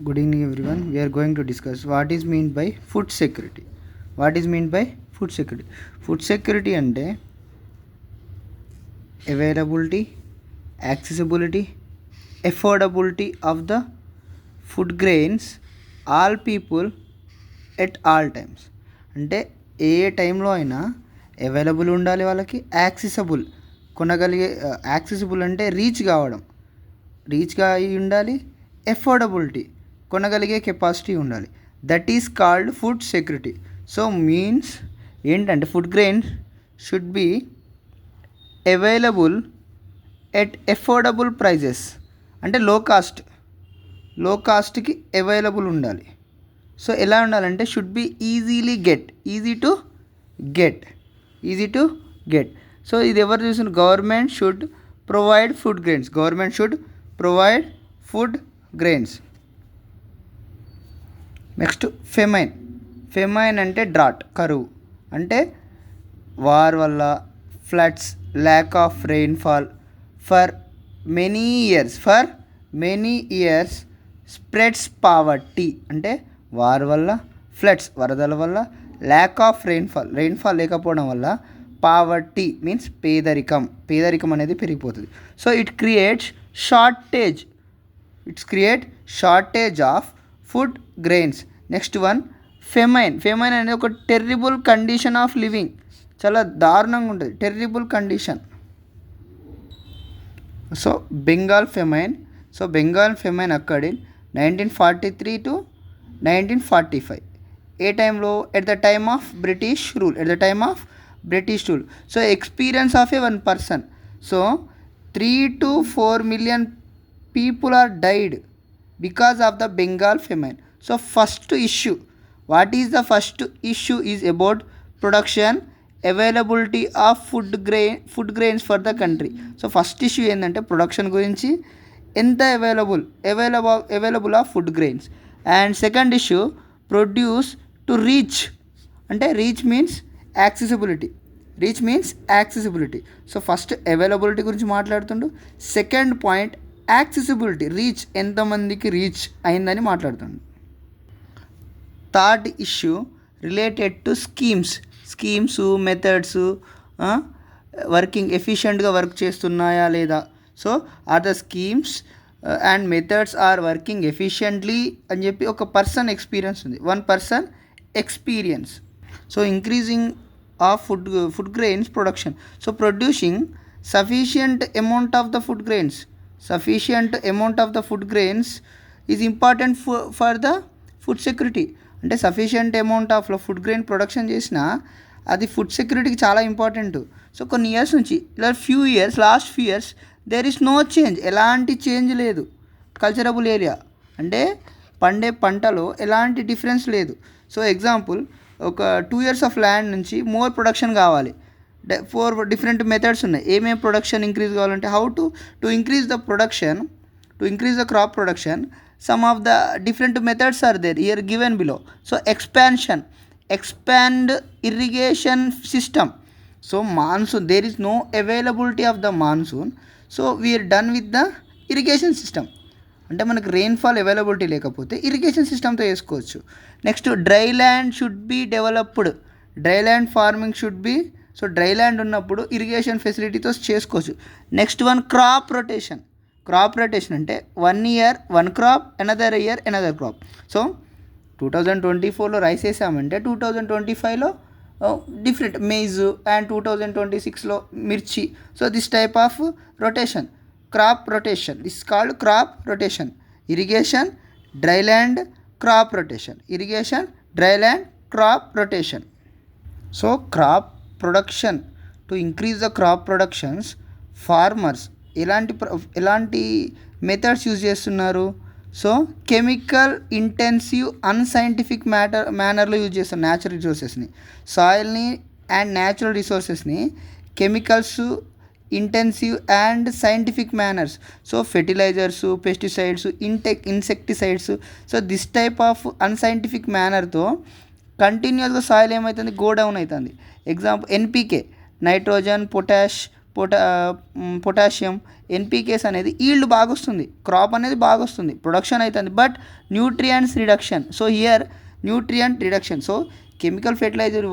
Good evening, everyone. We are going to discuss what is meant by food security. What is meant by food security? Food security అంటే availability, accessibility, affordability of the food grains all people at all times. అంటే ఏ టైంలో అయినా available ఉండాలి, వాళ్ళకి accessible కొనగలిగే, accessible అంటే రీచ్గా అయి ఉండాలి, ఎఫోర్డబిలిటీ కొనగలిగే కెపాసిటీ ఉండాలి. That is called food security. So means ఏంటంటే food grains should be available at affordable prices, అంటే లో కాస్ట్కి అవైలబుల్ ఉండాలి. సో ఎలా ఉండాలంటే should be easy to get. So ఇది ఎవరు చూసిన, government should provide food grains. Next famine అంటే డ్రాట్, కరువు. అంటే వార్ వల్ల, floods, lack of rainfall for many years spreads poverty. అంటే వార్ వల్ల, ఫ్లడ్స్ వరదల వల్ల, ల్యాక్ ఆఫ్ రెయిన్ఫాల్ లేకపోవడం వల్ల పావర్టీ మీన్స్ పేదరికం అనేది పెరిగిపోతుంది. So it creates shortage of food grains. Next one famine అనేది ఒక టెర్రిబుల్ కండిషన్ ఆఫ్ లివింగ్, చాలా దారుణంగా ఉంటుంది, terrible condition. So Bengal famine అక్కడి 1943 to 1945. ఏ టైంలో? At the time of British rule. So experience of A one person. So 3 to 4 million people are died because of the Bengal famine. So first issue, what is the first issue is about production, availability of food grains for the country. So first issue ఏంటంటే production గురించి, ఎంత available of food grains. And second issue produce to reach, అంటే reach means accessibility. So first availability గురించి మాట్లాడుతుండు, second point accessibility, reach, ఎంతమందికి reach అయిందని మాట్లాడుతుండు. Third issue related to schemes, methods, working ఎఫిషియెంట్గా వర్క్ చేస్తున్నాయా లేదా. So are the schemes and methods are working efficiently అని చెప్పి ఒక పర్సన్ ఎక్స్పీరియన్స్ ఉంది, one person experience. So increasing of food grains production. So producing sufficient amount of the food grains is important for the food security. అంటే sufficient amount of food grain production చేసినా అది food సెక్యూరిటీకి చాలా important. So కొన్ని years నుంచి last few years there is no change, ఎలాంటి change లేదు. Culturable area అంటే పండే పంటలో ఎలాంటి డిఫరెన్స్ లేదు. సో ఎగ్జాంపుల్, ఒక 2 years ఆఫ్ ల్యాండ్ నుంచి మోర్ ప్రొడక్షన్ కావాలి, 4 different మెథడ్స్ ఉన్నాయి. ఏమేమి ప్రొడక్షన్ ఇంక్రీజ్ కావాలంటే, how to increase the production, to increase the crop production, some of the different methods are there here given below. So expand irrigation system. So monsoon, there is no availability of the monsoon, so we're done with the irrigation system. అంటే మనకు rainfall availability లేకపోతే irrigation సిస్టమ్తో వేసుకోవచ్చు. Next dry land should be developed, dry land farming should be. So dry land ఉన్నప్పుడు irrigation ఫెసిలిటీతో చేసుకోవచ్చు. Next one crop rotation అంటే 1 year 1 crop, another year another crop. So 2024లో rice వేసామంటే 2025లో డిఫరెంట్ మేజ్, అండ్ 2026లో మిర్చి. So this type of rotation, crop rotation, this called crop rotation. Irrigation, dry land, crop rotation. So crop production, to increase the crop productions farmers ఎలాంటి methods use చేస్తున్నారు. So chemical intensive unscientific మేనర్లో use చేస్తారు natural రిసోర్సెస్ని, సాయిల్ని and natural రిసోర్సెస్ని chemicals intensive and scientific manners. So fertilisers, pesticides, insecticides. So this type of unscientific మేనర్తో కంటిన్యూస్గా soil ఏమవుతుంది, go down అవుతుంది. ఎగ్జాంపుల్ NPK, నైట్రోజన్, పొటాషియం, ఎన్పికేస్ అనేది ఈల్డ్ బాగా వస్తుంది, క్రాప్ అనేది బాగా వస్తుంది, ప్రొడక్షన్ అవుతుంది. But nutrients reduction, so here nutrient reduction, so chemical fertiliser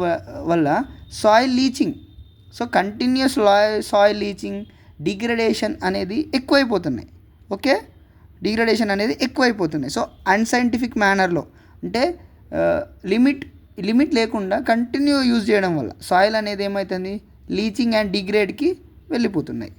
వల్ల soil leaching, so continuous soil leaching, degradation అనేది ఎక్కువైపోతున్నాయి. ఓకే, డిగ్రేడేషన్ అనేది ఎక్కువైపోతున్నాయి. సో అన్సైంటిఫిక్ మేనర్లో అంటే లిమిట్ లేకుండా కంటిన్యూ యూజ్ చేయడం వల్ల సాయిల్ అనేది ఏమవుతుంది, లీచింగ్ అండ్ డిగ్రేడ్కి వెళ్ళిపోతున్నాయి.